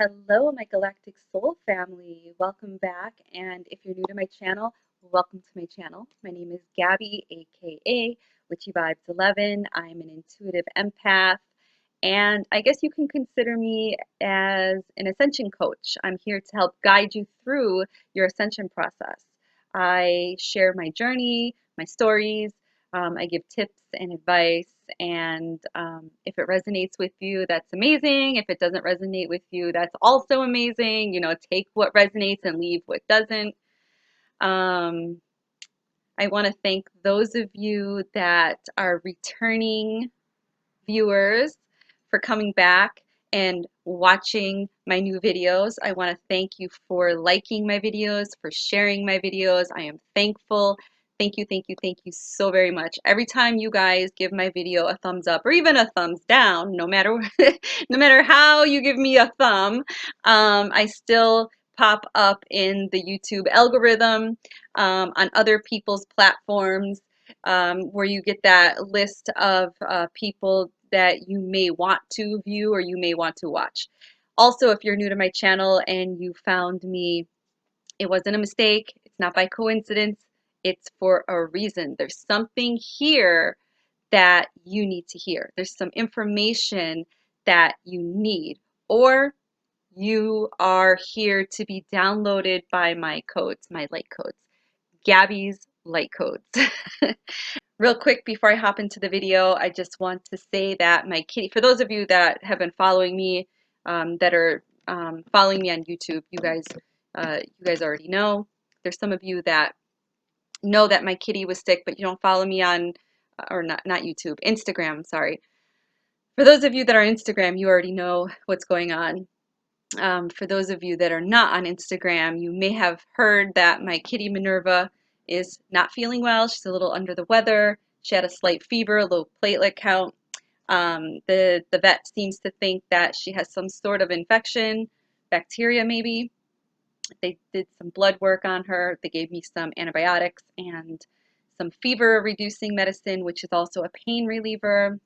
Hello, my galactic soul family. Welcome back. And if you're new to my channel, welcome to my channel. My name is Gabbie, aka Witchy Vibes 11. I'm an intuitive empath, and I guess you can consider me as an ascension coach. I'm here to help guide you through your ascension process. I share my journey, my stories. I give tips and advice, and if it resonates with you, that's amazing. If it doesn't resonate with you, that's also amazing. You know, take what resonates and leave what doesn't. Um, I want to thank those of you that are returning viewers for coming back and watching my new videos. I want to thank you for liking my videos, for sharing my videos. I am thankful. Thank you, thank you, thank you so very much. Every time you guys give my video a thumbs up or even a thumbs down, no matter no matter how you give me a thumb, I still pop up in the YouTube algorithm, on other people's platforms, where you get that list of people that you may want to view or you may want to watch. Also, if you're new to my channel and you found me, it wasn't a mistake. It's not by coincidence. It's for a reason. There's something here that you need to hear. There's some information that you need, or you are here to be downloaded by my codes, my light codes, Gabbie's light codes. Real quick before I hop into the video, I just want to say that my kitty, for those of you that have been following me, that are following me on YouTube, you guys already know. There's some of you that know that my kitty was sick, but you don't follow me on, or not YouTube, Instagram, sorry. For those of you that are on Instagram, you already know what's going on. For those of you that are not on Instagram, you may have heard that my kitty Minerva is not feeling well. She's a little under the weather. She had a slight fever, a low platelet count. The vet seems to think that she has some sort of infection, bacteria maybe. They did some blood work on her. They gave me some antibiotics and some fever reducing medicine, which is also a pain reliever.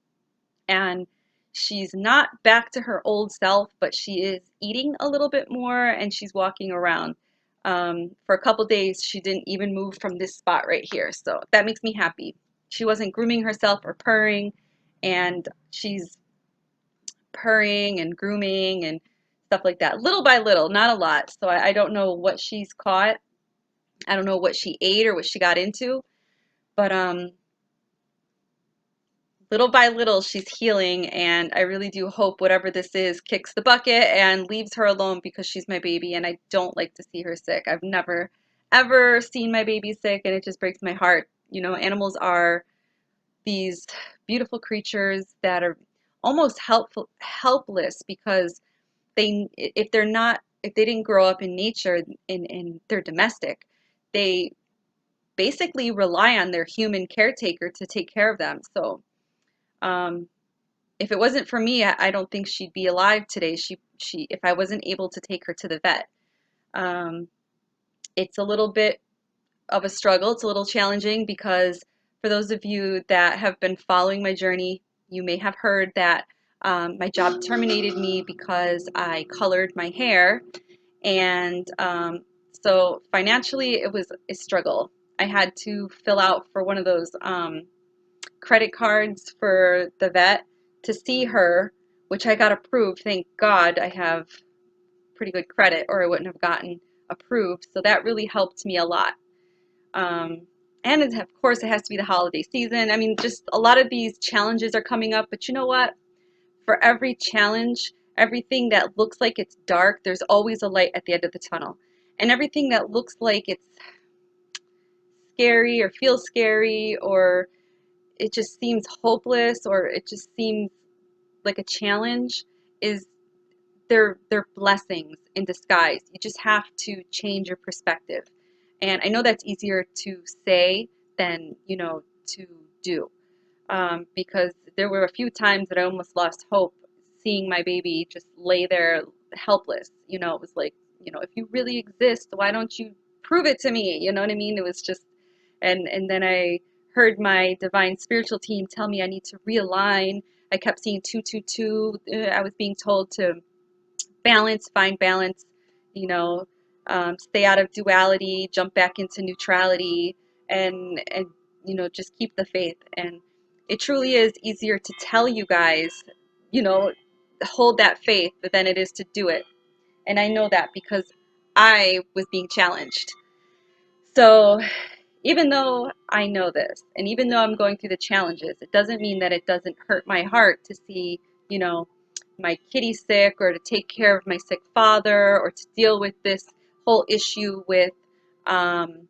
And she's not back to her old self, but she is eating a little bit more and she's walking around. For a couple days, she didn't even move from this spot right here. So that makes me happy. She wasn't grooming herself or purring, and she's purring and grooming and stuff like that, little by little, not a lot. So I don't know what she's caught. I don't know what she ate or what she got into, but little by little she's healing, and I really do hope whatever this is kicks the bucket and leaves her alone, because she's my baby and I don't like to see her sick. I've never ever seen my baby sick, and it just breaks my heart. You know, animals are these beautiful creatures that are almost helpless, because if they didn't grow up in nature, in they're domestic, they basically rely on their human caretaker to take care of them. So um, if it wasn't for me, I don't think she'd be alive today. If I wasn't able to take her to the vet. Um, it's a little bit of a struggle. It's a little challenging, because for those of you that have been following my journey, you may have heard that my job terminated me because I colored my hair. And so financially, it was a struggle. I had to fill out for one of those credit cards for the vet to see her, which I got approved. Thank God I have pretty good credit, or I wouldn't have gotten approved. So that really helped me a lot. Um, and of course, it has to be the holiday season. I mean, just a lot of these challenges are coming up. But you know what? For every challenge, everything that looks like it's dark, there's always a light at the end of the tunnel. And everything that looks like it's scary or feels scary, or it just seems hopeless, or it just seems like a challenge, is they're blessings in disguise. You just have to change your perspective. And I know that's easier to say than, to do. Because there were a few times that I almost lost hope, seeing my baby just lay there helpless. It was like, if you really exist, why don't you prove it to me? You know what I mean? It was just, and then I heard my divine spiritual team tell me I need to realign. I kept seeing 222. I was being told to balance, find balance, you know, stay out of duality, jump back into neutrality, and you know, just keep the faith. And it truly is easier to tell you guys, you know, hold that faith than it is to do it. And I know that because I was being challenged. So even though I know this, and even though I'm going through the challenges, it doesn't mean that it doesn't hurt my heart to see, you know, my kitty sick, or to take care of my sick father, or to deal with this whole issue with um,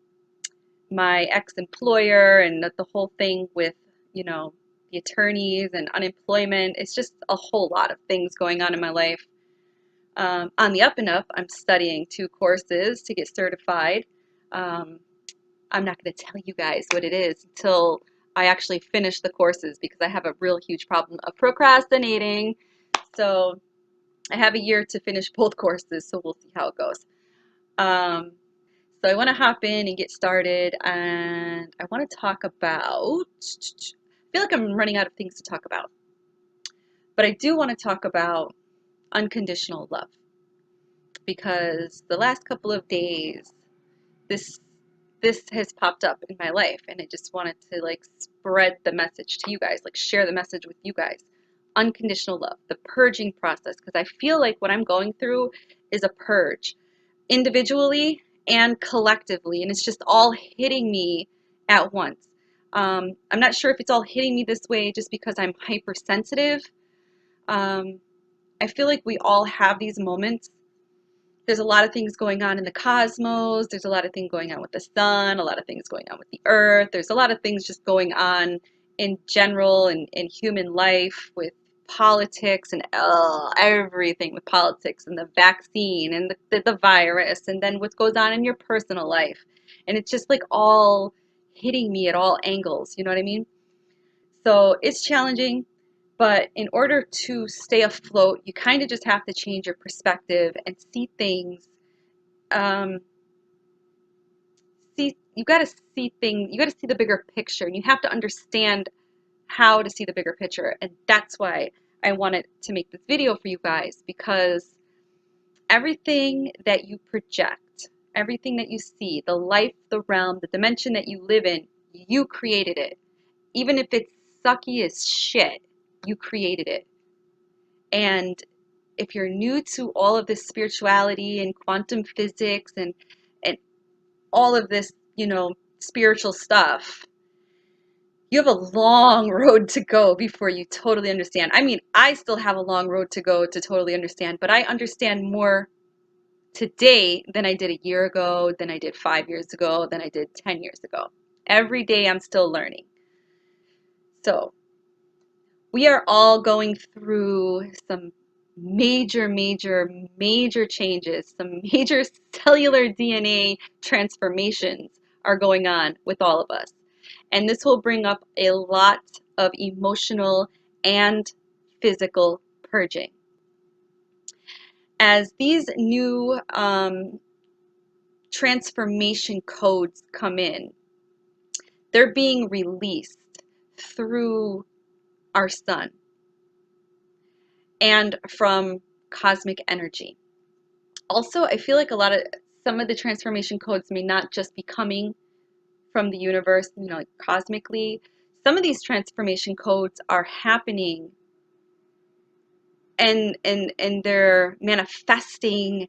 my ex-employer, and the whole thing with, you know, the attorneys and unemployment. It's just a whole lot of things going on in my life. On the up and up, I'm studying 2 courses to get certified. Um, I'm not going to tell you guys what it is until I actually finish the courses, because I have a real huge problem of procrastinating. So I have a year to finish both courses, so we'll see how it goes. So I want to hop in and get started, and I want to talk about, I feel like I'm running out of things to talk about, but I do want to talk about unconditional love, because the last couple of days, this this has popped up in my life, and I just wanted to like spread the message to you guys, like share the message with you guys. Unconditional love, the purging process, because I feel like what I'm going through is a purge, individually and collectively, and it's just all hitting me at once. I'm not sure if it's all hitting me this way just because I'm hypersensitive. I feel like we all have these moments. There's a lot of things going on in the cosmos. There's a lot of things going on with the sun, a lot of things going on with the earth. There's a lot of things just going on in general in human life, with politics and everything with politics and the vaccine and the virus, and then what goes on in your personal life. And it's just like all hitting me at all angles. You know what I mean? So it's challenging, but in order to stay afloat, you kind of just have to change your perspective and see things. Um, you got to see things. You got to see the bigger picture, and you have to understand how to see the bigger picture. And that's why I wanted to make this video for you guys, because everything that you project, everything that you see, the life, the realm, the dimension that you live in, you created it. Even if it's sucky as shit, you created it. And if you're new to all of this spirituality and quantum physics and all of this, you know, spiritual stuff, you have a long road to go before you totally understand. I mean, I still have a long road to go to totally understand, but I understand more today than I did a year ago, than I did 5 years ago, than I did 10 years ago. Every day I'm still learning. So we are all going through some major, major, major changes. Some major cellular DNA transformations are going on with all of us. And this will bring up a lot of emotional and physical purging. As these new transformation codes come in, they're being released through our sun and from cosmic energy. Also, I feel like some of the transformation codes may not just be coming from the universe, you know, like cosmically. Some of these transformation codes are happening, and they're manifesting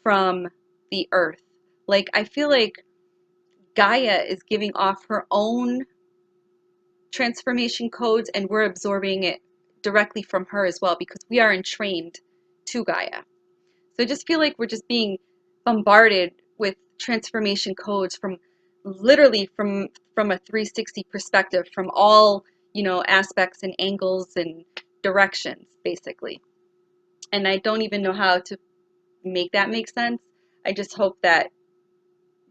from the earth. Like, I feel like Gaia is giving off her own transformation codes, and we're absorbing it directly from her as well, because we are entrained to Gaia. So I just feel like we're just being bombarded with transformation codes from literally from a 360 perspective, from all, you know, aspects and angles and directions, basically. And I don't even know how to make that make sense. I just hope that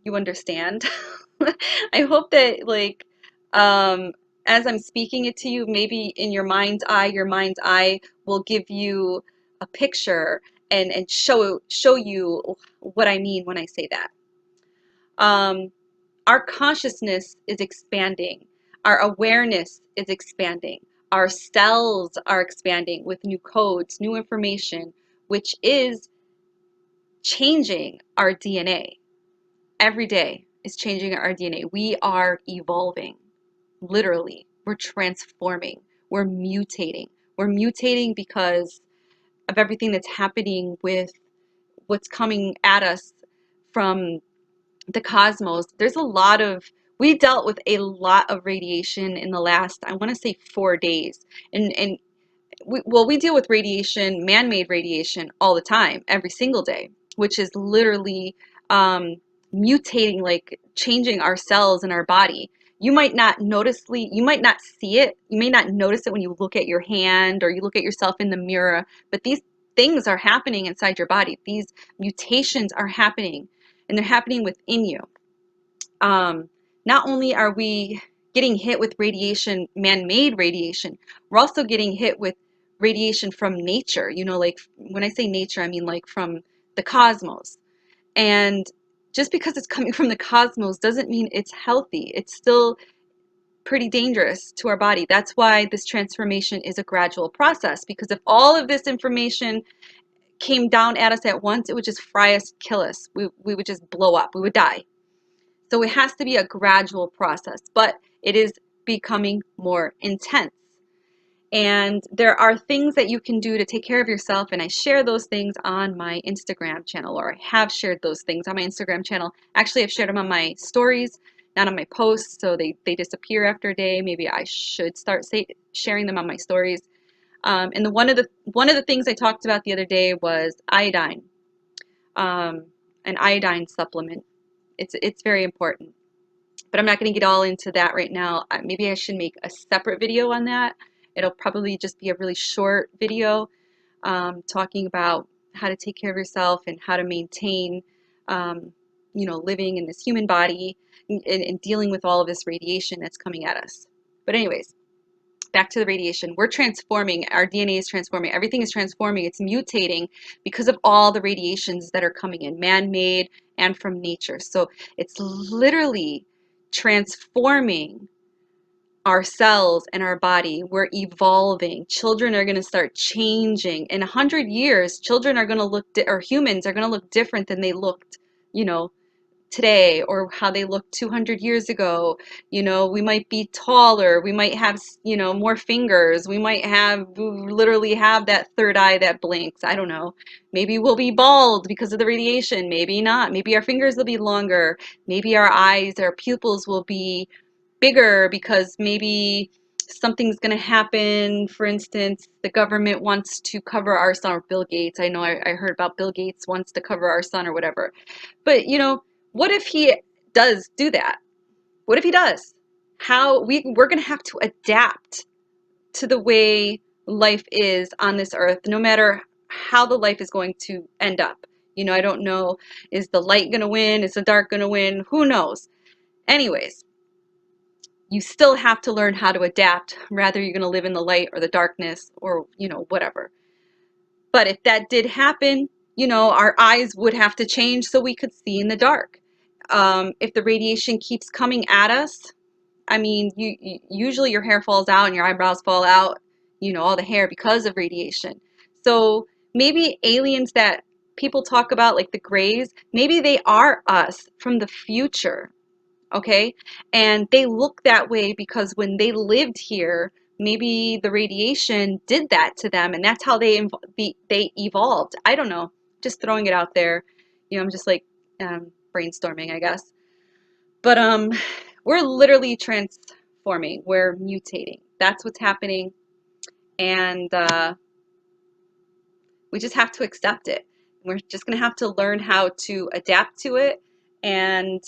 you understand. I hope that, like, as I'm speaking it to you, maybe in your mind's eye will give you a picture and show you what I mean when I say that. Our consciousness is expanding. Our awareness is expanding. Our cells are expanding with new codes, new information, which is changing our DNA. Every day is changing our DNA. We are evolving. Literally, we're transforming. We're mutating. We're mutating because of everything that's happening with what's coming at us from the cosmos. There's a lot of, we dealt with a lot of radiation in the last, I want to say 4 days. And we deal with radiation, man-made radiation all the time, every single day, which is literally mutating, like changing our cells in our body. You might not you might not see it. You may not notice it when you look at your hand or you look at yourself in the mirror, but these things are happening inside your body. These mutations are happening, and they're happening within you. Not only are we getting hit with radiation, man-made radiation, we're also getting hit with radiation from nature. You know, like when I say nature, I mean like from the cosmos. And just because it's coming from the cosmos doesn't mean it's healthy. It's still pretty dangerous to our body. That's why this transformation is a gradual process, because if all of this information came down at us at once, it would just fry us, kill us. We would just blow up. We would die. So it has to be a gradual process, but it is becoming more intense. And there are things that you can do to take care of yourself, and I share those things on my Instagram channel, or I have shared those things on my Instagram channel. Actually, I've shared them on my stories, not on my posts, so they disappear after a day. Maybe I should start sharing them on my stories. And one of the things I talked about the other day was iodine, an iodine supplement. It's very important. But I'm not going to get all into that right now. Maybe I should make a separate video on that. It'll probably just be a really short video talking about how to take care of yourself and how to maintain, living in this human body and dealing with all of this radiation that's coming at us. But anyways, back to the radiation. We're transforming. Our DNA is transforming. Everything is transforming. It's mutating because of all the radiations that are coming in, man-made and from nature. So it's literally transforming our cells and our body. We're evolving. Children are going to start changing. In 100 years, children are going to look, or humans are going to look different than they looked, today, or how they looked 200 years ago. We might be taller, we might have, more fingers, we might literally have that third eye that blinks. I don't know. Maybe we'll be bald because of the radiation, maybe not. Maybe our fingers will be longer, maybe our eyes, our pupils will be bigger because maybe something's going to happen. For instance, the government wants to cover our sun, or Bill Gates. I know I heard about Bill Gates wants to cover our sun or whatever. But what if he does do that? What if he does? We're going to have to adapt to the way life is on this earth, no matter how the life is going to end up. I don't know, is the light going to win? Is the dark going to win? Who knows? Anyways, you still have to learn how to adapt, whether you're going to live in the light or the darkness or, whatever. But if that did happen, our eyes would have to change so we could see in the dark. If the radiation keeps coming at us, I mean, usually your hair falls out and your eyebrows fall out, all the hair because of radiation. So maybe aliens that people talk about, like the Greys, maybe they are us from the future, okay? And they look that way because when they lived here, maybe the radiation did that to them, and that's how they evolved. I don't know. Just throwing it out there. I'm just like brainstorming, I guess. But we're literally transforming. We're mutating. That's what's happening, and we just have to accept it. We're just gonna have to learn how to adapt to it, and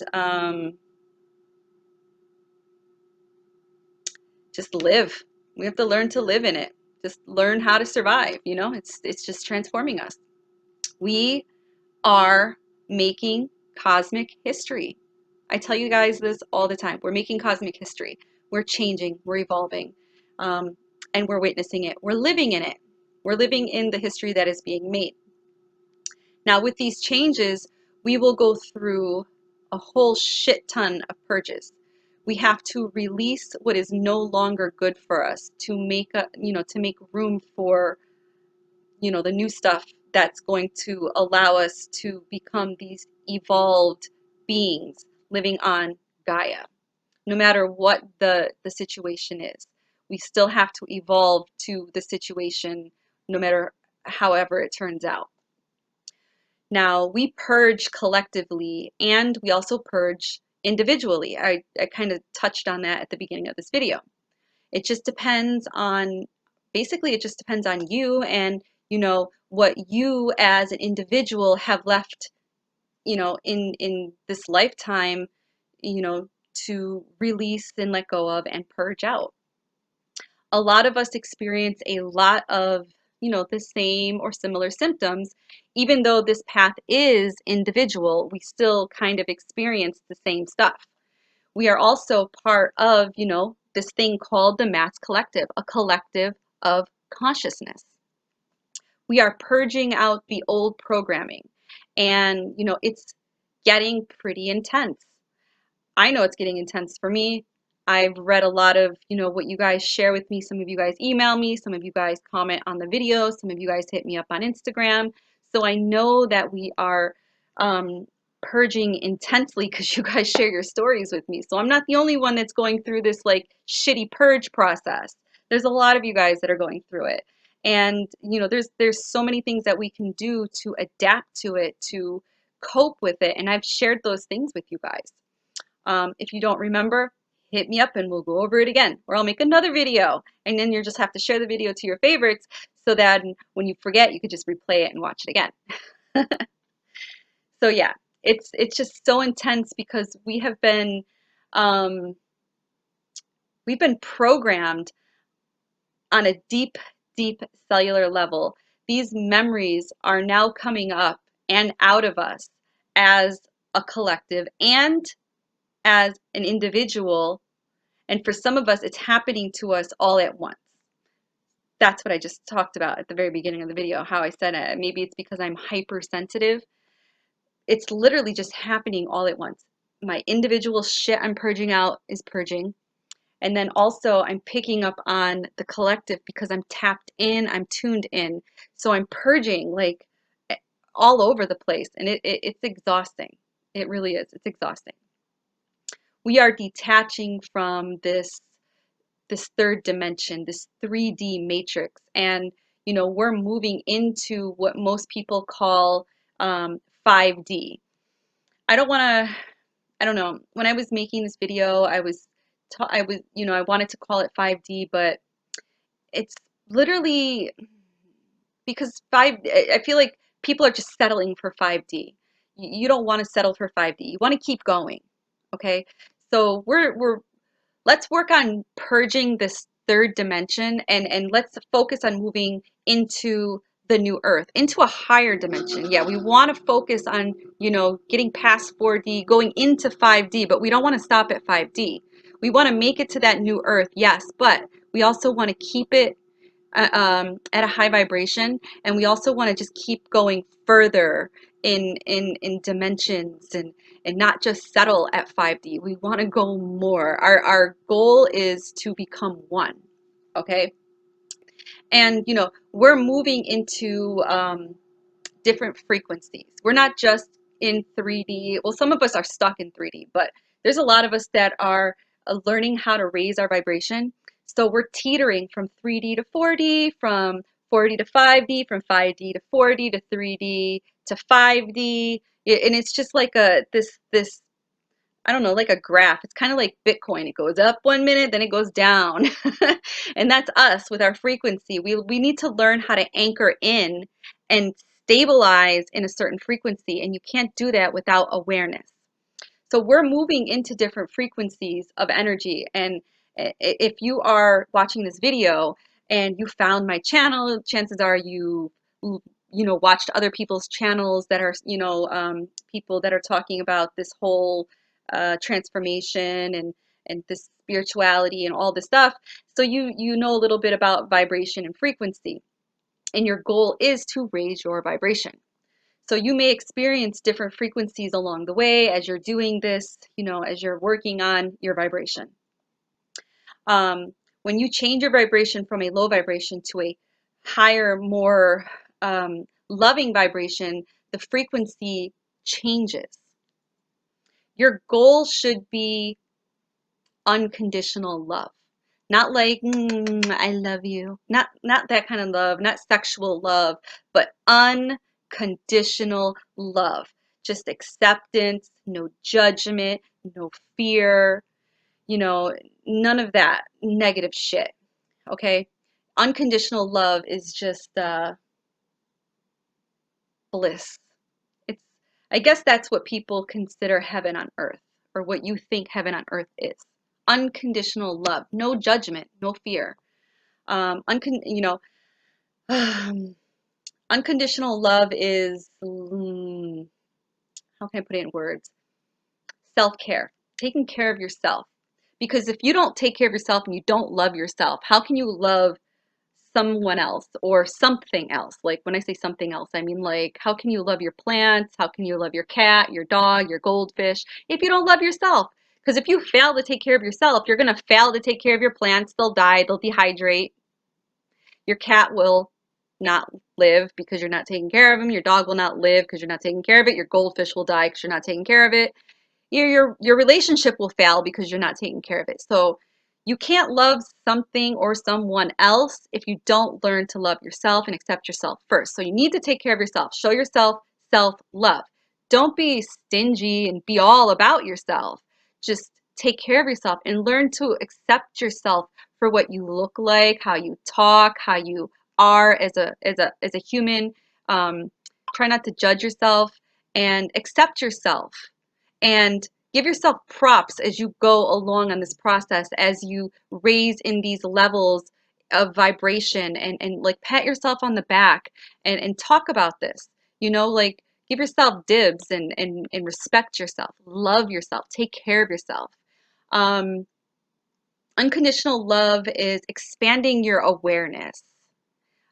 just live. We have to learn to live in it. Just learn how to survive. It's just transforming us. We are making cosmic history. I tell you guys this all the time. We're making cosmic history. We're changing. We're evolving. And we're witnessing it. We're living in it. We're living in the history that is being made. Now, with these changes, we will go through a whole shit ton of purges. We have to release what is no longer good for us to make to make room for, the new stuff that's going to allow us to become these evolved beings living on Gaia. No matter what the situation is, we still have to evolve to the situation, no matter however it turns out. Now, we purge collectively and we also purge individually. I kind of touched on that at the beginning of this video. It just depends on, basically, it just depends on you and, what you as an individual have left, in this lifetime, to release and let go of and purge out. A lot of us experience a lot of, the same or similar symptoms. Even though this path is individual, we still kind of experience the same stuff. We are also part of, this thing called the mass collective, a collective of consciousness. We are purging out the old programming, and, it's getting pretty intense. I know it's getting intense for me. I've read a lot of, what you guys share with me. Some of you guys email me, some of you guys comment on the videos, some of you guys hit me up on Instagram. So I know that we are purging intensely because you guys share your stories with me. So I'm not the only one that's going through this like shitty purge process. There's a lot of you guys that are going through it. And, there's so many things that we can do to adapt to it, to cope with it. And I've shared those things with you guys. If you don't remember, hit me up and we'll go over it again, or I'll make another video, and then you'll just have to share the video to your favorites so that when you forget, you could just replay it and watch it again. So yeah, it's just so intense because we've been programmed on a deep, deep cellular level. These memories are now coming up and out of us as a collective and as an individual. And for some of us, it's happening to us all at once. That's what I just talked about at the very beginning of the video, how I said it. Maybe it's because I'm hypersensitive. It's literally just happening all at once. My individual shit I'm purging out is purging. And then also I'm picking up on the collective because I'm tapped in, I'm tuned in. So I'm purging like all over the place. And it's exhausting. It really is. It's exhausting. We are detaching from this third dimension, this 3D matrix. And, we're moving into what most people call 5D. I don't want to, I don't know. When I was making this video, I wanted to call it 5D, but it's literally because I feel like people are just settling for 5D. You don't want to settle for 5D. You want to keep going. Okay. So let's work on purging this third dimension, and let's focus on moving into the new earth, into a higher dimension. Yeah, we want to focus on, getting past 4D, going into 5D, but we don't want to stop at 5D. We want to make it to that new earth, yes, but we also want to keep it at a high vibration, and we also want to just keep going further in dimensions, and not just settle at 5D. We want to go more. Our goal is to become one. Okay. And we're moving into different frequencies. We're not just in 3D. Well, some of us are stuck in 3D, but there's a lot of us that are learning how to raise our vibration. So we're teetering from 3D to 4D, from 4D to 5D, from 5D to 4D to 3D to 5D. And it's just like this I don't know, like a graph. It's kind of like Bitcoin. It goes up 1 minute, then it goes down. And that's us with our frequency. We need to learn how to anchor in and stabilize in a certain frequency. And you can't do that without awareness. So we're moving into different frequencies of energy. And if you are watching this video and you found my channel, chances are watched other people's channels that are, people that are talking about this whole transformation and this spirituality and all this stuff. So you know a little bit about vibration and frequency. And your goal is to raise your vibration. So you may experience different frequencies along the way as you're doing this, as you're working on your vibration. When you change your vibration from a low vibration to a higher, more loving vibration, the frequency changes. Your goal should be unconditional love. Not like, I love you. Not that kind of love, not sexual love, but unconditional love. Just acceptance, no judgment, no fear, none of that negative shit. Okay? Unconditional love is just bliss. It's, I guess that's what people consider heaven on earth, or what you think heaven on earth is. Unconditional love, no judgment, no fear. Unconditional love is, how can I put it in words? Self-care, taking care of yourself. Because if you don't take care of yourself and you don't love yourself, how can you love someone else or something else? Like when I say something else, I mean like, how can you love your plants? How can you love your cat, your dog, your goldfish if you don't love yourself? Because if you fail to take care of yourself, you're going to fail to take care of your plants. They'll die, they'll dehydrate. Your cat will not live because you're not taking care of him. Your dog will not live because you're not taking care of it. Your goldfish will die because you're not taking care of it. Your relationship will fail because you're not taking care of it. So you can't love something or someone else if you don't learn to love yourself and accept yourself first. So you need to take care of yourself. Show yourself self-love. Don't be stingy and be all about yourself. Just take care of yourself and learn to accept yourself for what you look like, how you talk, how you are as a human. Try not to judge yourself and accept yourself. And give yourself props as you go along on this process, as you raise in these levels of vibration, and like pat yourself on the back and talk about this, like give yourself dibs and respect yourself, love yourself, take care of yourself. Um, Unconditional love is expanding your awareness.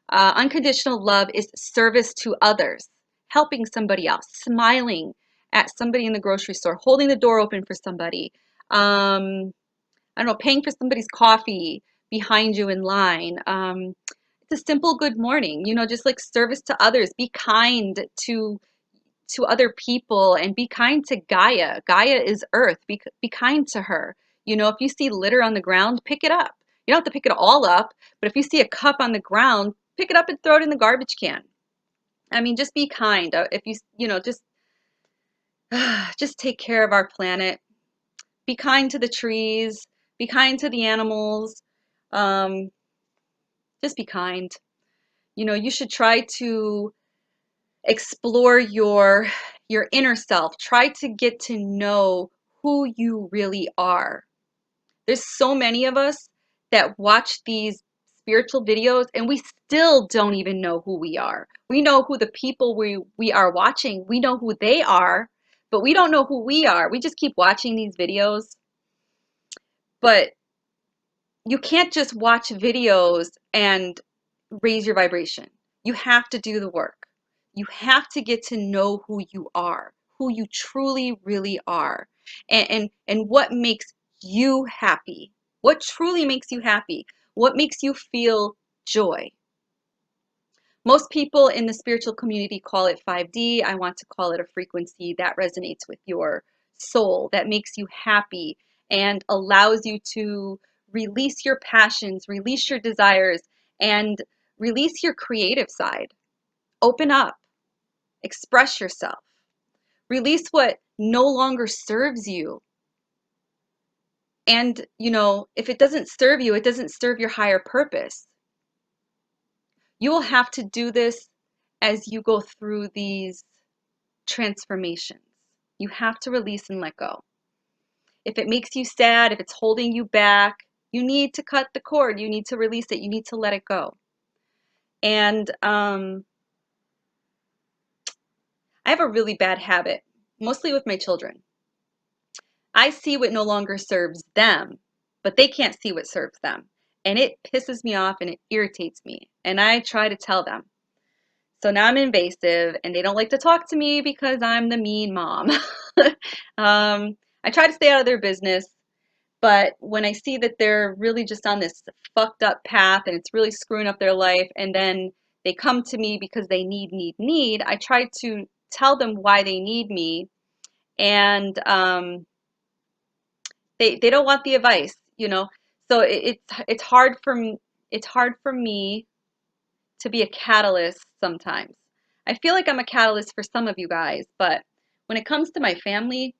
Unconditional love is service to others, helping somebody else, smiling at somebody in the grocery store, holding the door open for somebody. I don't know, paying for somebody's coffee behind you in line. It's a simple good morning, just like service to others. Be kind to other people and be kind to Gaia. Gaia is earth. Be kind to her. If you see litter on the ground, pick it up. You don't have to pick it all up, but if you see a cup on the ground, pick it up and throw it in the garbage can. I mean, just be kind. If just just take care of our planet. Be kind to the trees. Be kind to the animals. Um, just be kind. You should try to explore your inner self. Try to get to know who you really are. There's so many of us that watch these spiritual videos and we still don't even know who we are. We know who the people we are watching, we know who they are, but we don't know who we are. We just keep watching these videos. But you can't just watch videos and raise your vibration. You have to do the work. You have to get to know who you are, who you truly really are, and what makes you happy. What truly makes you happy? What makes you feel joy? Most people in the spiritual community call it 5D. I want to call it a frequency that resonates with your soul, that makes you happy and allows you to release your passions, release your desires, and release your creative side. Open up, express yourself, release what no longer serves you. And, if it doesn't serve you, it doesn't serve your higher purpose. You will have to do this as you go through these transformations. You have to release and let go. If it makes you sad, if it's holding you back, you need to cut the cord. You need to release it. You need to let it go. And I have a really bad habit, mostly with my children. I see what no longer serves them, but they can't see what serves them. And it pisses me off and it irritates me. And I try to tell them. So now I'm invasive and they don't like to talk to me because I'm the mean mom. I try to stay out of their business, but when I see that they're really just on this fucked up path and it's really screwing up their life, and then they come to me because they need. I try to tell them why they need me, and they don't want the advice, you know. So it's hard for me, it's hard for me to be a catalyst sometimes. I feel like I'm a catalyst for some of you guys, but when it comes to my family,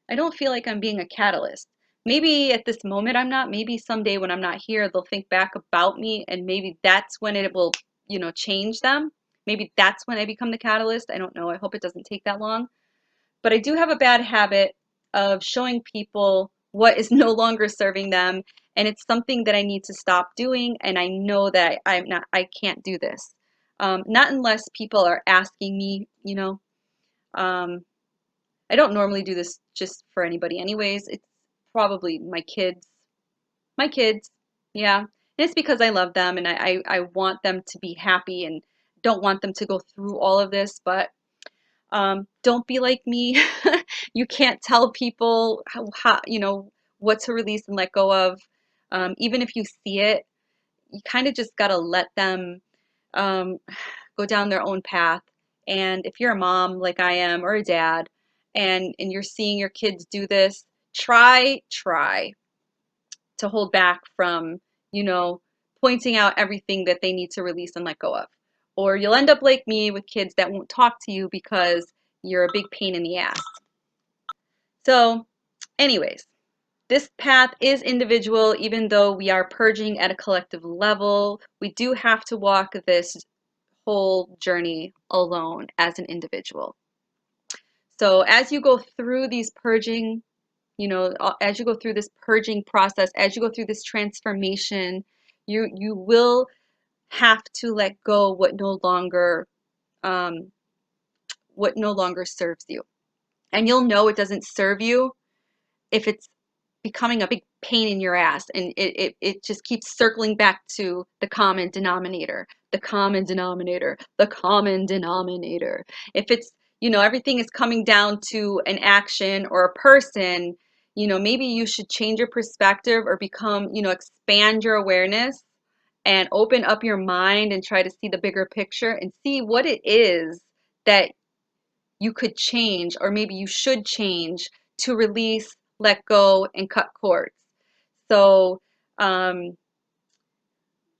I don't feel like I'm being a catalyst. Maybe at this moment I'm not. Maybe someday when I'm not here, they'll think back about me, and maybe that's when it will, you know, change them. Maybe that's when I become the catalyst. I don't know. I hope it doesn't take that long. But I do have a bad habit of showing people what is no longer serving them, and it's something that I need to stop doing. And I know that I can't do this. Not unless people are asking me, you know. Um, I don't normally do this just for anybody anyways. It's probably my kids. My kids. Yeah. And it's because I love them, and I want them to be happy and don't want them to go through all of this. But don't be like me. You can't tell people how, you know, what to release and let go of. Even if you see it, you kind of just got to let them um, go down their own path. And if you're a mom like I am, or a dad, and you're seeing your kids do this, try to hold back from, you know, pointing out everything that they need to release and let go of. Or you'll end up like me with kids that won't talk to you because you're a big pain in the ass. So, anyways, this path is individual, even though we are purging at a collective level. We do have to walk this whole journey alone as an individual. So as you go through these purging, you know, as you go through this purging process, as you go through this transformation, you will have to let go um, what no longer serves you, and you'll know it doesn't serve you if it's becoming a big pain in your ass, and it just keeps circling back to the common denominator, the common denominator, the common denominator. If it's, you know, everything is coming down to an action or a person, you know, maybe you should change your perspective or become, you know, expand your awareness and open up your mind and try to see the bigger picture and see what it is that you could change, or maybe you should change, to release, let go, and cut cords. So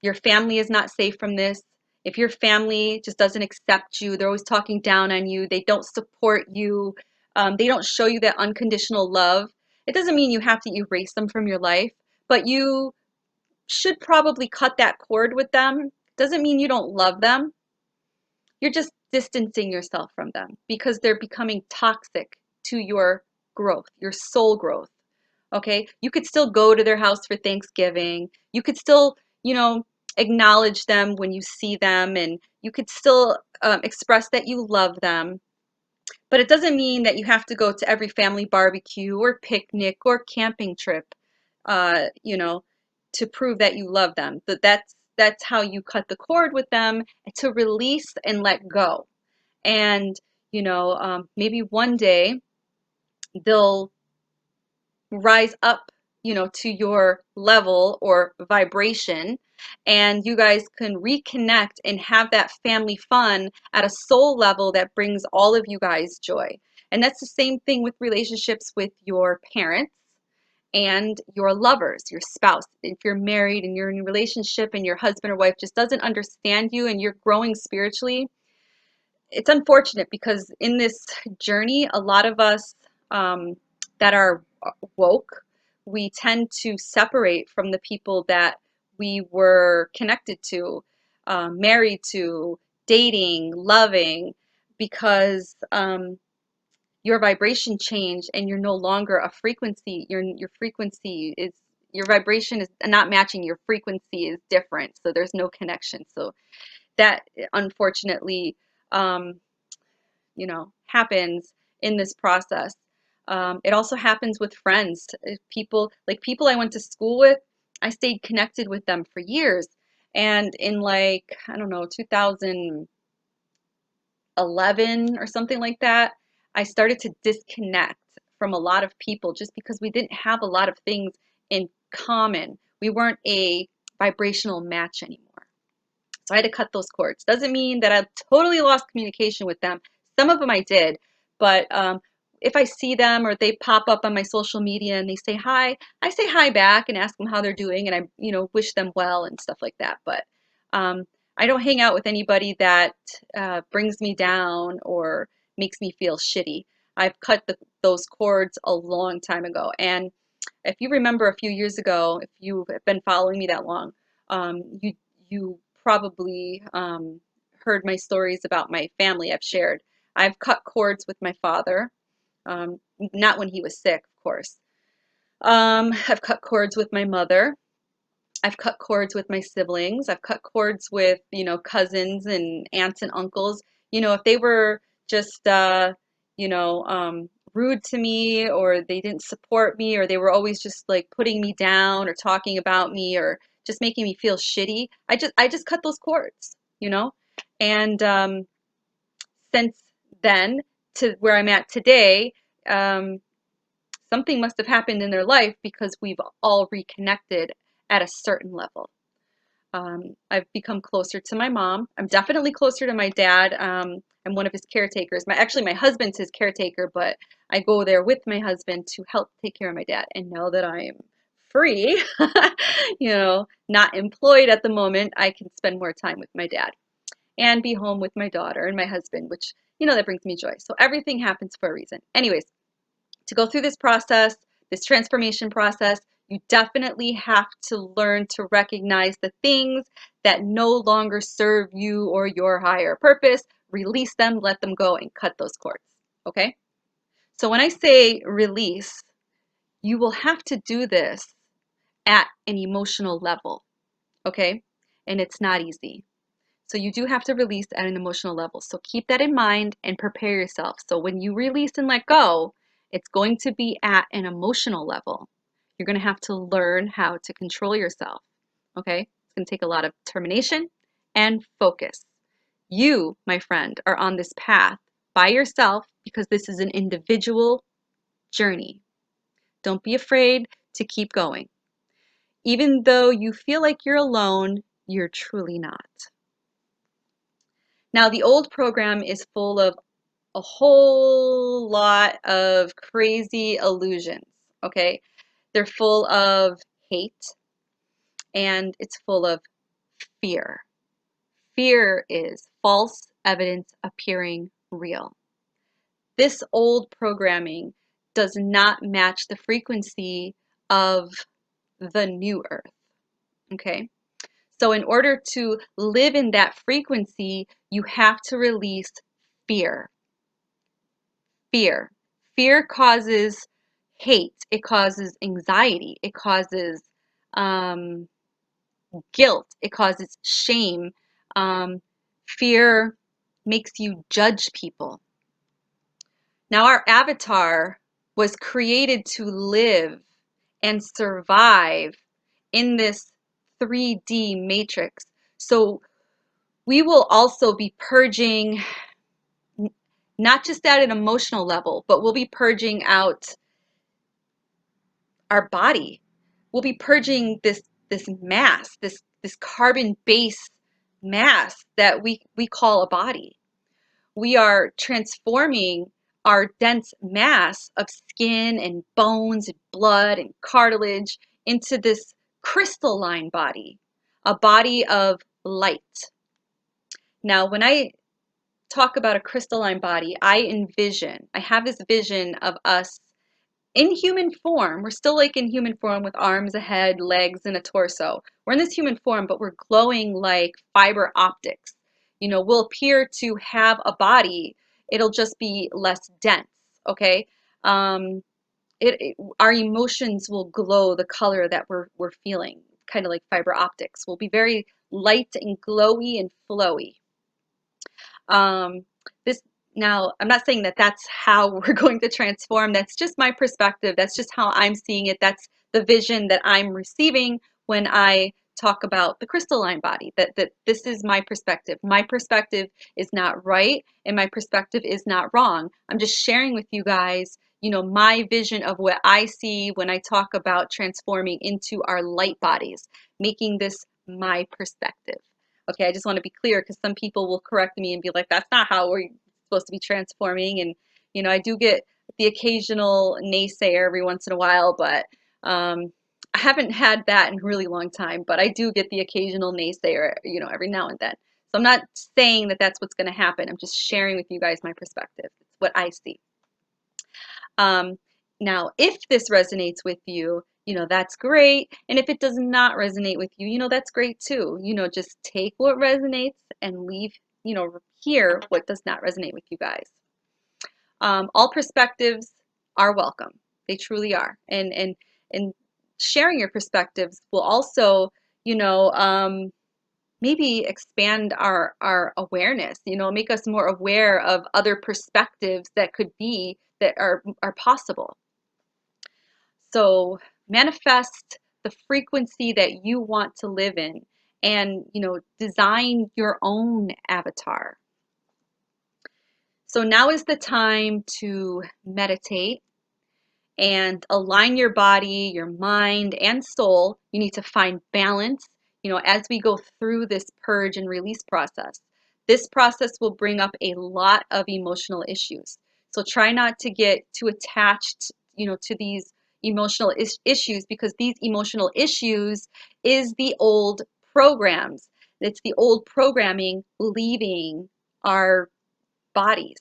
your family is not safe from this. If your family just doesn't accept you, they're always talking down on you, they don't support you, they don't show you that unconditional love, it doesn't mean you have to erase them from your life, but you should probably cut that cord with them. Doesn't mean you don't love them. You're just distancing yourself from them because they're becoming toxic to your growth, your soul growth. Okay? You could still go to their house for Thanksgiving. You could still, you know, acknowledge them when you see them, and you could still express that you love them. But it doesn't mean that you have to go to every family barbecue or picnic or camping trip, you know, to prove that you love them. But that's how you cut the cord with them, to release and let go. And you know, maybe one day they'll rise up, you know, to your level or vibration, and you guys can reconnect and have that family fun at a soul level that brings all of you guys joy. And that's the same thing with relationships with your parents and your lovers, your spouse. If you're married and you're in a relationship and your husband or wife just doesn't understand you and you're growing spiritually, it's unfortunate because in this journey, a lot of us that are woke, we tend to separate from the people that we were connected to, married to, dating, loving, because your vibration changed and you're no longer a frequency. Your frequency is, your vibration is not matching. Your frequency is different, so there's no connection. So that unfortunately, um, you know, happens in this process. It also happens with friends, people, like people I went to school with. I stayed connected with them for years, and in like, I don't know, 2011 or something like that, I started to disconnect from a lot of people just because we didn't have a lot of things in common. We weren't a vibrational match anymore. So I had to cut those cords. Doesn't mean that I've totally lost communication with them. Some of them I did, but if I see them or they pop up on my social media and they say hi, I say hi back and ask them how they're doing, and I, wish them well and stuff like that. But um, I don't hang out with anybody that brings me down or makes me feel shitty. I've cut those cords a long time ago, and if you remember a few years ago, if you've been following me that long, you probably heard my stories about my family I've shared. I've cut cords with my father, not when he was sick, of course. I've cut cords with my mother. I've cut cords with my siblings. I've cut cords with, cousins and aunts and uncles. If they were just, rude to me, or they didn't support me, or they were always just like putting me down or talking about me or just making me feel shitty, I just cut those cords. And since then to where I'm at today, um, something must have happened in their life because we've all reconnected at a certain level. I've become closer to my mom. I'm definitely closer to my dad. I'm one of his caretakers. Actually, my husband's his caretaker, but I go there with my husband to help take care of my dad. And now that I am free, not employed at the moment, I can spend more time with my dad and be home with my daughter and my husband, which, that brings me joy. So everything happens for a reason. Anyways, to go through this process, this transformation process, you definitely have to learn to recognize the things that no longer serve you or your higher purpose. Release them, let them go, and cut those cords. Okay? So when I say release, you will have to do this at an emotional level. Okay? And it's not easy. So you do have to release at an emotional level. So keep that in mind and prepare yourself. So when you release and let go, it's going to be at an emotional level. You're going to have to learn how to control yourself. Okay? It's going to take a lot of determination and focus. You, my friend, are on this path by yourself because this is an individual journey. Don't be afraid to keep going. Even though you feel like you're alone, you're truly not. Now, the old program is full of a whole lot of crazy illusions, okay? They're full of hate and it's full of fear. Fear is false evidence appearing real. This old programming does not match the frequency of the new earth, okay? So in order to live in that frequency, you have to release fear. Fear. Fear causes hate. It causes anxiety. It causes um, guilt. It causes shame. Fear makes you judge people. Now, our avatar was created to live and survive in this 3D matrix. So we will also be purging, not just at an emotional level, but we'll be purging out our body. We'll be purging this mass, this carbon-based mass that we call a body. We are transforming our dense mass of skin and bones and blood and cartilage into this crystalline body, a body of light. Now, when I talk about a crystalline body, I have this vision of us in human form. We're still like in human form with arms, a head, legs, and a torso. We're in this human form, but we're glowing like fiber optics. We'll appear to have a body. It'll just be less dense, okay? Our emotions will glow the color that we're feeling, kind of like fiber optics. We'll be very light and glowy and flowy. Um, this Now, I'm not saying that that's how we're going to transform. That's just my perspective. That's just how I'm seeing it. That's the vision that I'm receiving when I talk about the crystalline body. That this is my perspective. My perspective is not right, and my perspective is not wrong. I'm just sharing with you guys, my vision of what I see when I talk about transforming into our light bodies, making this my perspective. Okay, I just want to be clear because some people will correct me and be like, that's not how we're supposed to be transforming. And, you know, I do get the occasional naysayer every once in a while, but I haven't had that in a really long time, but I do get the occasional naysayer, you know, every now and then. So I'm not saying that that's what's going to happen. I'm just sharing with you guys my perspective. It's what I see. Now, if this resonates with you, you know, that's great. And if it does not resonate with you, you know, that's great too. You know, just take what resonates and leave, you know, here what does not resonate with you guys. All perspectives are welcome. They truly are. And sharing your perspectives will also, you know, maybe expand our awareness, you know, make us more aware of other perspectives that could be that are possible. So manifest the frequency that you want to live in, and, you know, design your own avatar. So now is the time to meditate and align your body, your mind, and soul. You need to find balance, you know, as we go through this purge and release process. This process will bring up a lot of emotional issues. So try not to get too attached, you know, to these emotional issues, because these emotional issues is the old programs. It's the old programming leaving our bodies.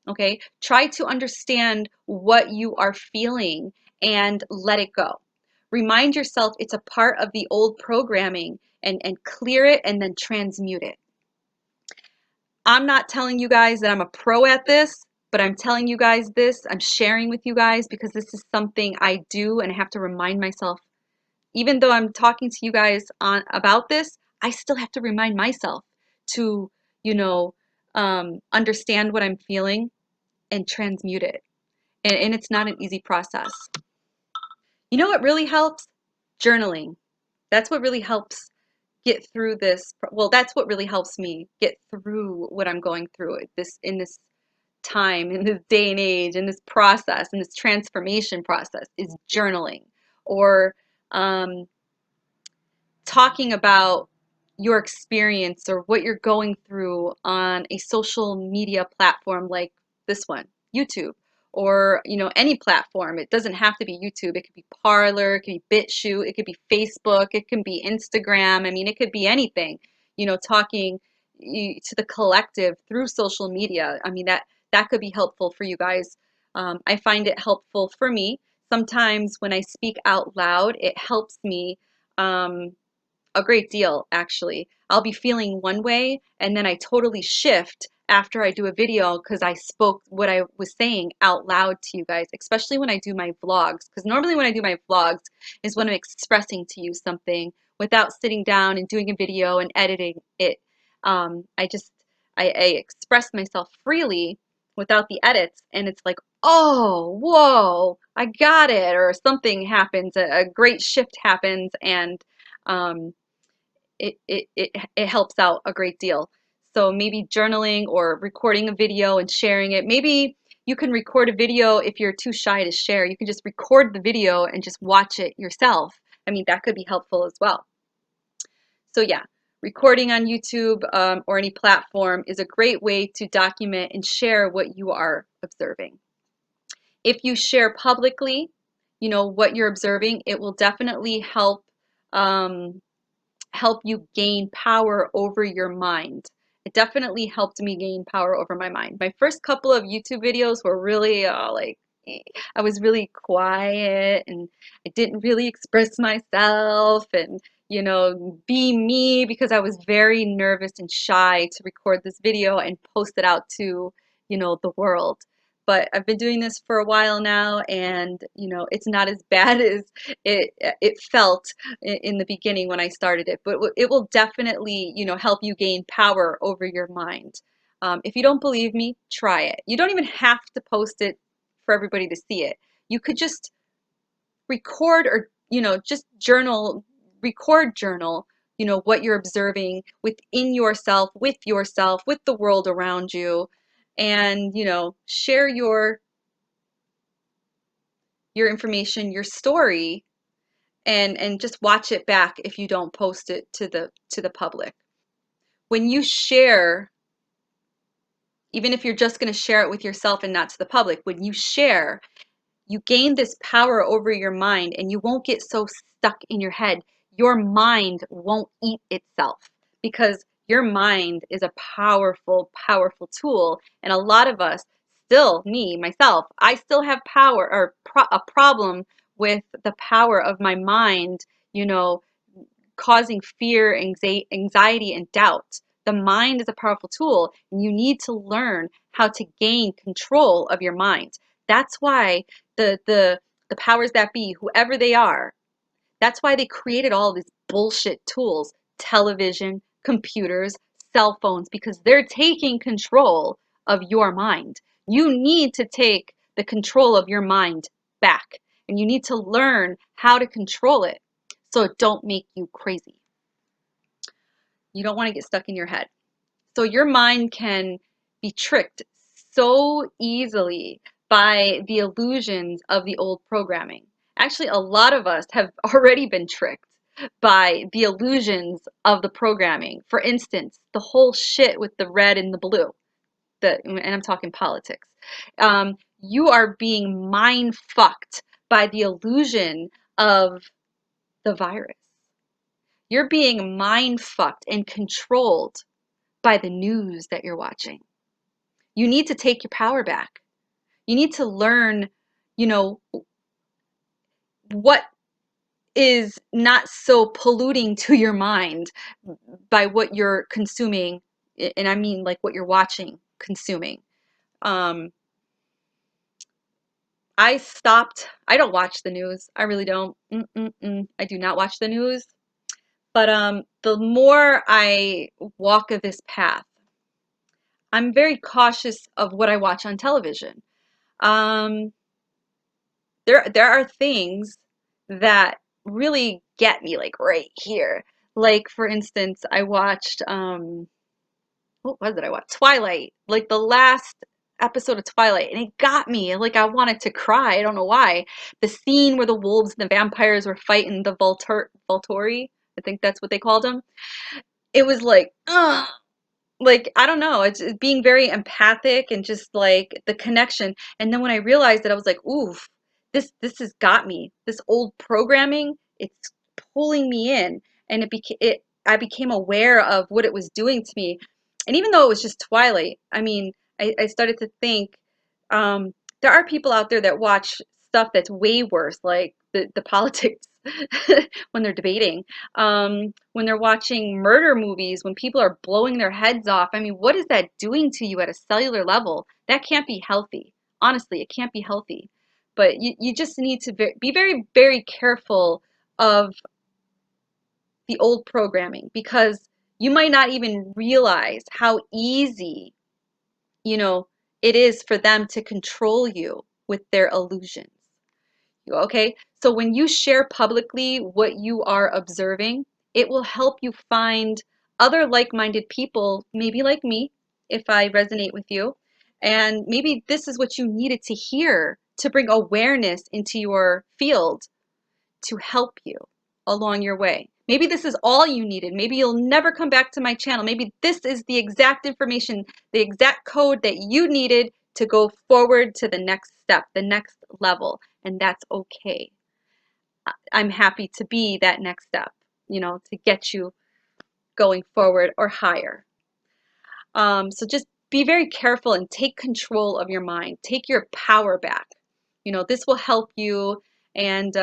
Okay, try to understand what you are feeling and let it go. Remind yourself it's a part of the old programming, and clear it and then transmute it. I'm not telling you guys that I'm a pro at this, but I'm telling you guys this. I'm sharing with you guys because this is something I do and I have to remind myself. Even though I'm talking to you guys about this, I still have to remind myself to, you know, understand what I'm feeling and transmute it. And it's not an easy process. You know what really helps? Journaling. That's what really helps get through this. Well, that's what really helps me get through what I'm going through in this time, in this day and age, in this process, in this transformation process, is journaling, or um, talking about your experience or what you're going through on a social media platform like this one, YouTube, or, you know, any platform. It doesn't have to be YouTube. It could be Parlor, it could be BitChute, it could be Facebook, it can be Instagram. I mean, it could be anything. You know, talking to the collective through social media. I mean, that could be helpful for you guys. I find it helpful for me. Sometimes when I speak out loud, it helps me. A great deal, actually. I'll be feeling one way and then I totally shift after I do a video because I spoke what I was saying out loud to you guys, especially when I do my vlogs. Because normally when I do my vlogs is when I'm expressing to you something without sitting down and doing a video and editing it. I just, I express myself freely without the edits, and it's like, oh, whoa, I got it, or something happens, a great shift happens, and um, it helps out a great deal. So maybe journaling or recording a video and sharing it. Maybe you can record a video if you're too shy to share. You can just record the video and just watch it yourself. I mean, that could be helpful as well. So yeah, recording on YouTube or any platform is a great way to document and share what you are observing. If you share publicly, you know, what you're observing, it will definitely um, help you gain power over your mind. It definitely helped me gain power over my mind. My first couple of YouTube videos were really I was really quiet and I didn't really express myself and, you know, be me, because I was very nervous and shy to record this video and post it out to, you know, the world. But I've been doing this for a while now, and, you know, it's not as bad as it felt in the beginning when I started it, but it will definitely, you know, help you gain power over your mind. If you don't believe me, try it. You don't even have to post it for everybody to see it. You could just record, or, you know, just journal, you know, what you're observing within yourself, with the world around you, and, you know, share your information, your story, and just watch it back if you don't post it to the public. when you share, even if you're just going to share it with yourself and not to the public, when you share, you gain this power over your mind and you won't get so stuck in your head. Your mind won't eat itself because your mind is a powerful, powerful tool. And a lot of us, still me, myself, I still have power or a problem with the power of my mind, you know, causing fear, anxiety, and doubt. The mind is a powerful tool, and you need to learn how to gain control of your mind. That's why the powers that be, whoever they are, that's why they created all these bullshit tools, television, computers, cell phones, because they're taking control of your mind. You need to take the control of your mind back, and you need to learn how to control it so it don't make you crazy. You don't want to get stuck in your head. So your mind can be tricked so easily by the illusions of the old programming. Actually, a lot of us have already been tricked by the illusions of the programming. For instance, the whole shit with the red and the blue, and I'm talking politics. You are being mind fucked by the illusion of the virus. You're being mind fucked and controlled by the news that you're watching. You need to take your power back. You need to learn, you know, what is not so polluting to your mind by what you're consuming. And I mean like what you're watching, consuming. I don't watch the news. I really don't. I do not watch the news. But the more I walk this path, I'm very cautious of what I watch on television. Um, there are things that really get me like right here. Like for instance, I watched what was it? I watched Twilight, like the last episode of Twilight, and it got me. Like I wanted to cry. I don't know why. The scene where the wolves and the vampires were fighting the Volturi, I think that's what they called them. It was like, ugh, like I don't know, it's being very empathic and just like the connection. And then when I realized that, I was like, oof, this has got me. This old programming, it's pulling me in, and I became aware of what it was doing to me. And even though it was just Twilight, I mean, I started to think, um, there are people out there that watch stuff that's way worse, like the politics when they're debating, when they're watching murder movies, when people are blowing their heads off. I mean, what is that doing to you at a cellular level? That can't be healthy. Honestly, it can't be healthy. But you just need to be very, very careful of the old programming, because you might not even realize how easy, you know, it is for them to control you with their illusions. Okay, so when you share publicly what you are observing, it will help you find other like-minded people, maybe like me, if I resonate with you. And maybe this is what you needed to hear to bring awareness into your field to help you along your way. Maybe this is all you needed. Maybe you'll never come back to my channel. Maybe this is the exact information, the exact code that you needed to go forward to the next step, the next level. And that's okay. I'm happy to be that next step, you know, to get you going forward or higher. So just be very careful and take control of your mind. Take your power back. You know, this will help you, and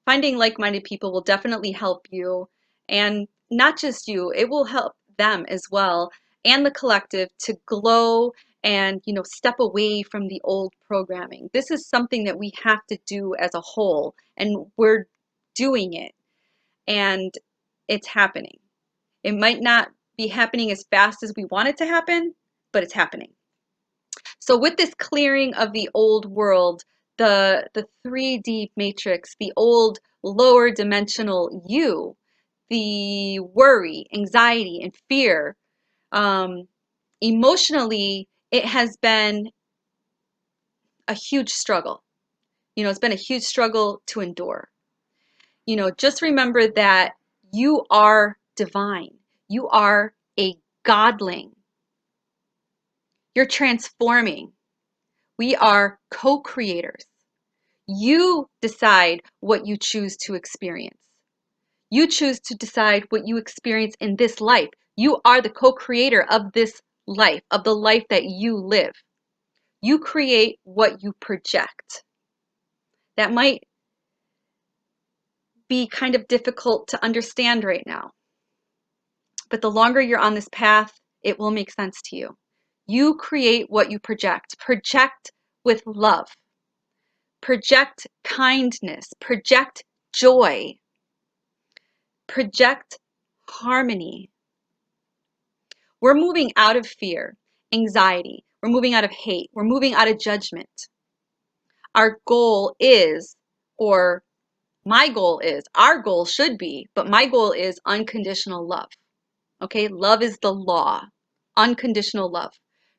finding like-minded people will definitely help you, and not just you, it will help them as well, and the collective to glow and, you know, step away from the old programming. This is something that we have to do as a whole, and we're doing it, and it's happening. It might not be happening as fast as we want it to happen, but it's happening. So with this clearing of the old world, the 3D matrix, the old lower dimensional you, the worry, anxiety, and fear, emotionally, it has been a huge struggle. You know, it's been a huge struggle to endure. You know, just remember that you are divine. You are a godling. You're transforming. We are co-creators. You decide what you choose to experience. You choose to decide what you experience in this life. You are the co-creator of this life, of the life that you live. You create what you project. That might be kind of difficult to understand right now, but the longer you're on this path, it will make sense to you. You create what you project. Project with love. Project kindness. Project joy. Project harmony. We're moving out of fear, anxiety. We're moving out of hate. We're moving out of judgment. Our goal is, or my goal is, our goal should be, but my goal is unconditional love. Okay, love is the law. Unconditional love.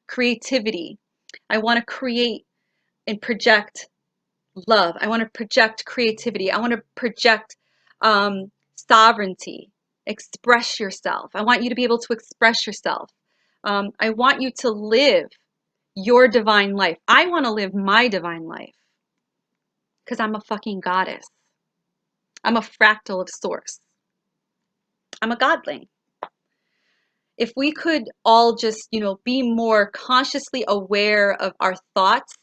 Creativity. I want to create and project love. I want to project creativity. I want to project sovereignty. Express yourself. I want you to be able to express yourself. I want you to live your divine life. I want to live my divine life because I'm a fucking goddess. I'm a fractal of source. I'm a godling. If we could all just, be more consciously aware of our thoughts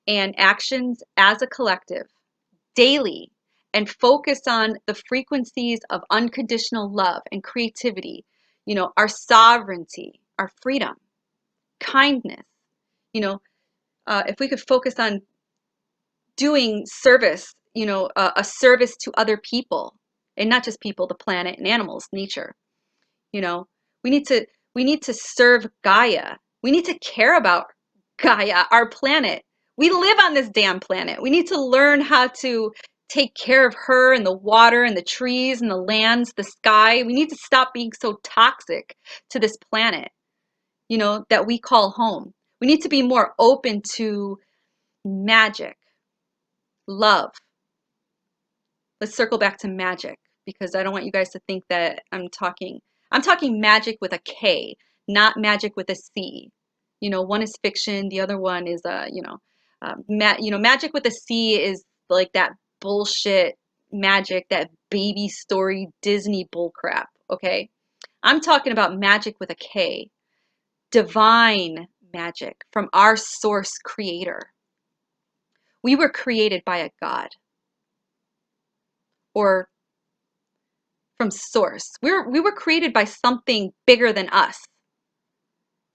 and actions as a collective daily and focus on the frequencies of unconditional love and creativity, our sovereignty, our freedom, kindness, if we could focus on doing service, a service to other people and not just people, the planet and animals, nature. You know, we need to serve Gaia. We need to care about Gaia, our planet. We live on this damn planet. We need to learn how to take care of her and the water and the trees and the lands, the sky. We need to stop being so toxic to this planet, that we call home. We need to be more open to magic, love. Let's circle back to magic because I don't want you guys to think that I'm talking magic with a K, not magic with a C. One is fiction, the other one is magic with a C is like that bullshit magic, that baby story Disney bullcrap, okay? I'm talking about magic with a K. Divine magic from our source creator. We were created by a god, or from source. We were created by something bigger than us,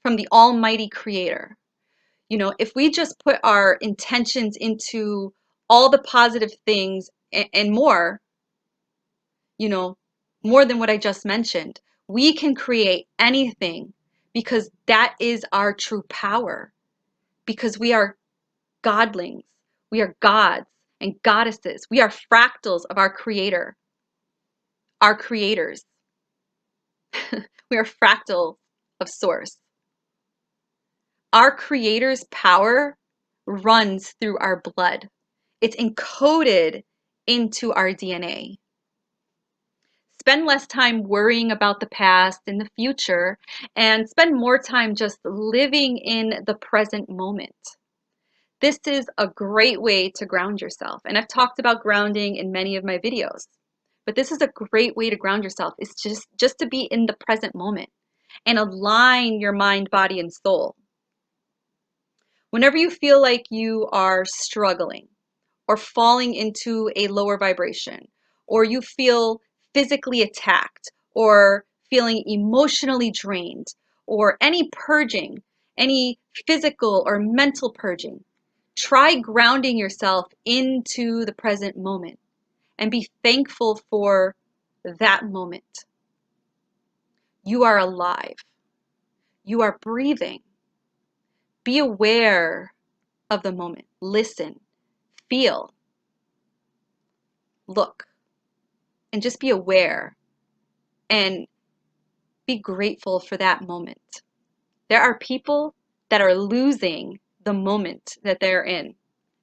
from the almighty creator. If we just put our intentions into all the positive things and more, more than what I just mentioned, we can create anything because that is our true power. Because we are godlings, we are gods and goddesses. We are fractals of our creator, our creators. We are fractal of source. Our creator's power runs through our blood. It's encoded into our DNA. Spend less time worrying about the past and the future and spend more time just living in the present moment. This is a great way to ground yourself. And I've talked about grounding in many of my videos. But this is a great way to ground yourself. It's just to be in the present moment and align your mind, body, and soul. Whenever you feel like you are struggling or falling into a lower vibration, or you feel physically attacked or feeling emotionally drained, or any purging, any physical or mental purging, try grounding yourself into the present moment and be thankful for that moment. You are alive. You are breathing. Be aware of the moment. Listen, feel, look, and just be aware and be grateful for that moment. There are people that are losing the moment that they're in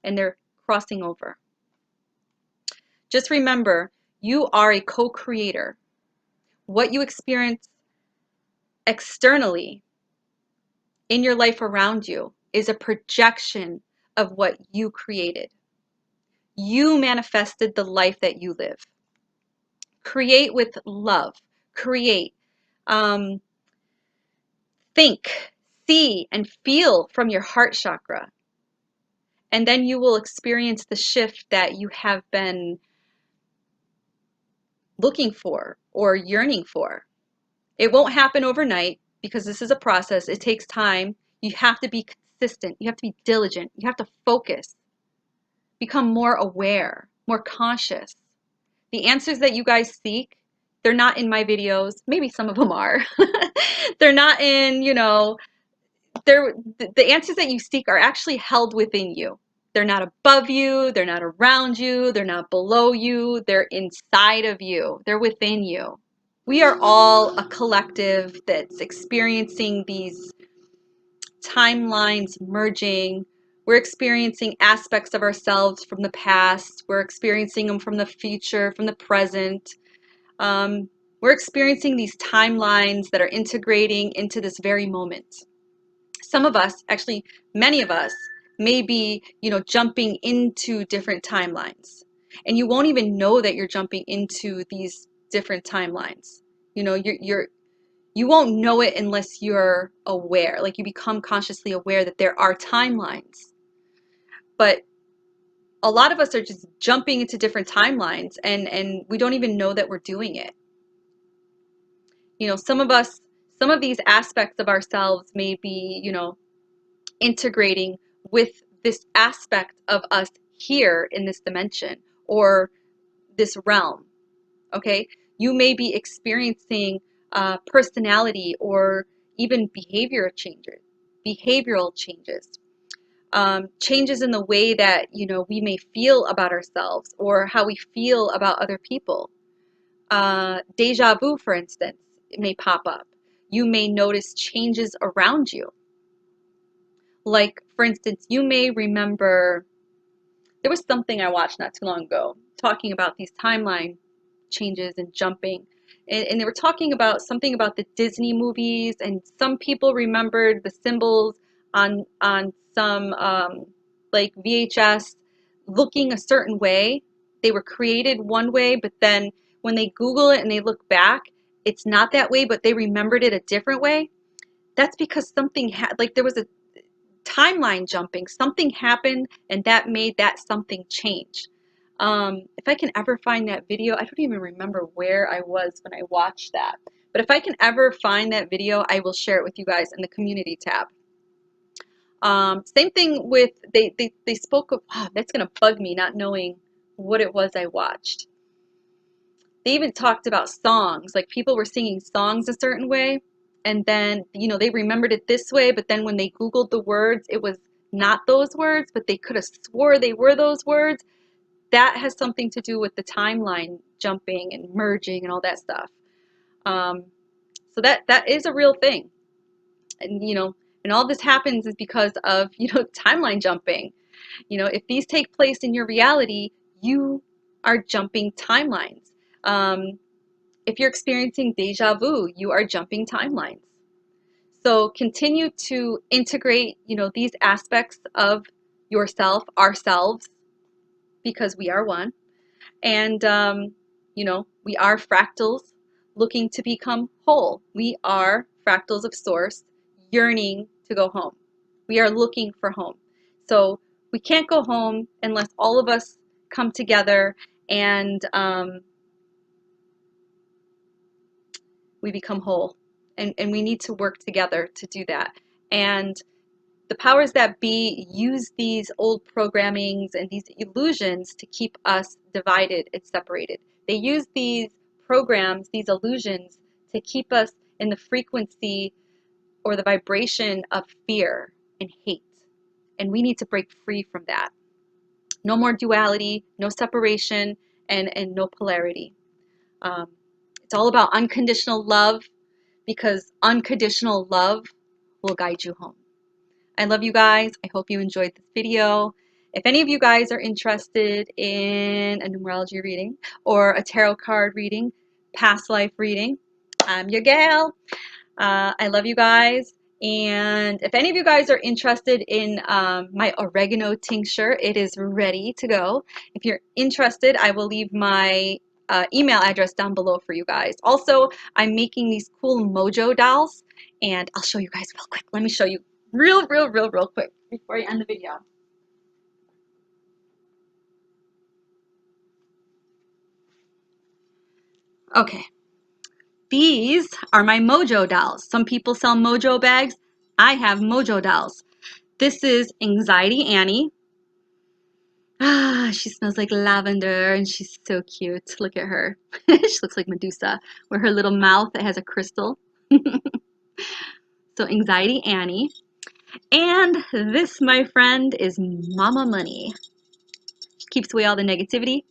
and they're crossing over. Just remember, you are a co-creator. What you experience externally in your life around you is a projection of what you created. You manifested the life that you live. Create with love. Create. Um, think, see, and feel from your heart chakra. And then you will experience the shift that you have been looking for or yearning for. It won't happen overnight because this is a process. It takes time. You have to be consistent. You have to be diligent. You have to focus. Become more aware, more conscious. The answers that you guys seek, they're not in my videos. Maybe some of them are. They're not in, the answers that you seek are actually held within you. They're not above you. They're not around you. They're not below you. They're inside of you. They're within you. We are all a collective that's experiencing these timelines merging. We're experiencing aspects of ourselves from the past. We're experiencing them from the future, from the present. We're experiencing these timelines that are integrating into this very moment. Some of us, actually many of us, may be, jumping into different timelines. And you won't even know that you're jumping into these different timelines. You won't know it unless you're aware, like you become consciously aware that there are timelines. But a lot of us are just jumping into different timelines and we don't even know that we're doing it. Some of these aspects of ourselves may be, integrating with this aspect of us here in this dimension or this realm. Okay, you may be experiencing personality or even behavioral changes, changes in the way that we may feel about ourselves or how we feel about other people. Deja vu, for instance, it may pop up. You may notice changes around you. Like, for instance, you may remember there was something I watched not too long ago talking about these timeline changes and jumping. And they were talking about something about the Disney movies, and some people remembered the symbols on some like VHS looking a certain way. They were created one way, but then when they Google it and they look back, it's not that way, but they remembered it a different way. That's because something like there was a timeline jumping. Something happened and that made that something change. If I can ever find that video, I don't even remember where I was when I watched that. But if I can ever find that video, I will share it with you guys in the community tab. Same thing with, they spoke of, that's going to bug me not knowing what it was I watched. They even talked about songs, like people were singing songs a certain way, and then, they remembered it this way, but then when they Googled the words, it was not those words, but they could have swore they were those words. That has something to do with the timeline jumping and merging and all that stuff. So that is a real thing. And, and all this happens is because of, timeline jumping. If these take place in your reality, you are jumping timelines. If you're experiencing deja vu, you are jumping timelines. So continue to integrate, these aspects of yourself, ourselves, because we are one. And, we are fractals looking to become whole. We are fractals of source yearning to go home. We are looking for home. So we can't go home unless all of us come together and we become whole. And we need to work together to do that. And the powers that be use these old programmings and these illusions to keep us divided and separated. They use these programs, these illusions, to keep us in the frequency or the vibration of fear and hate. And we need to break free from that. No more duality, no separation, and no polarity. It's all about unconditional love, because unconditional love will guide you home. I love you guys. I hope you enjoyed this video. If any of you guys are interested in a numerology reading or a tarot card reading, past life reading, I'm your gal. I love you guys. And if any of you guys are interested in my oregano tincture, it is ready to go. If you're interested, I will leave my email address down below for you guys. Also, I'm making these cool mojo dolls, and I'll show you guys real quick. Let me show you real quick before I end the video. Okay, these are my mojo dolls. Some people sell mojo bags. I have mojo dolls. This is Anxiety Annie. Ah, she smells like lavender and she's so cute. Look at her. She looks like Medusa with her little mouth that has a crystal. So Anxiety Annie. And this, my friend, is Mama Money. She keeps away all the negativity.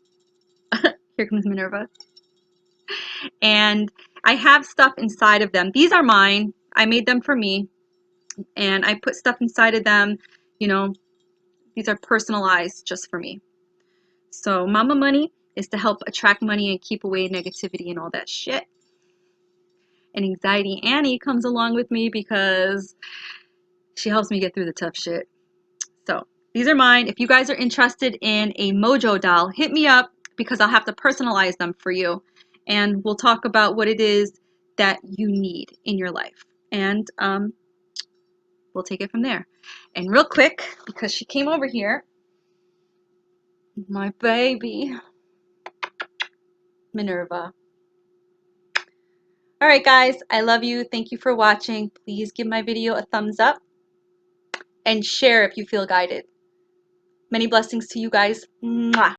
Here comes Minerva. And I have stuff inside of them. These are mine. I made them for me. And I put stuff inside of them. You know, these are personalized just for me. So Mama Money is to help attract money and keep away negativity and all that shit. And Anxiety Annie comes along with me because she helps me get through the tough shit. So these are mine. If you guys are interested in a mojo doll, hit me up because I'll have to personalize them for you. And we'll talk about what it is that you need in your life. And we'll take it from there. And real quick, because she came over here, my baby, Minerva. All right, guys, I love you. Thank you for watching. Please give my video a thumbs up and share if you feel guided. Many blessings to you guys. Mwah.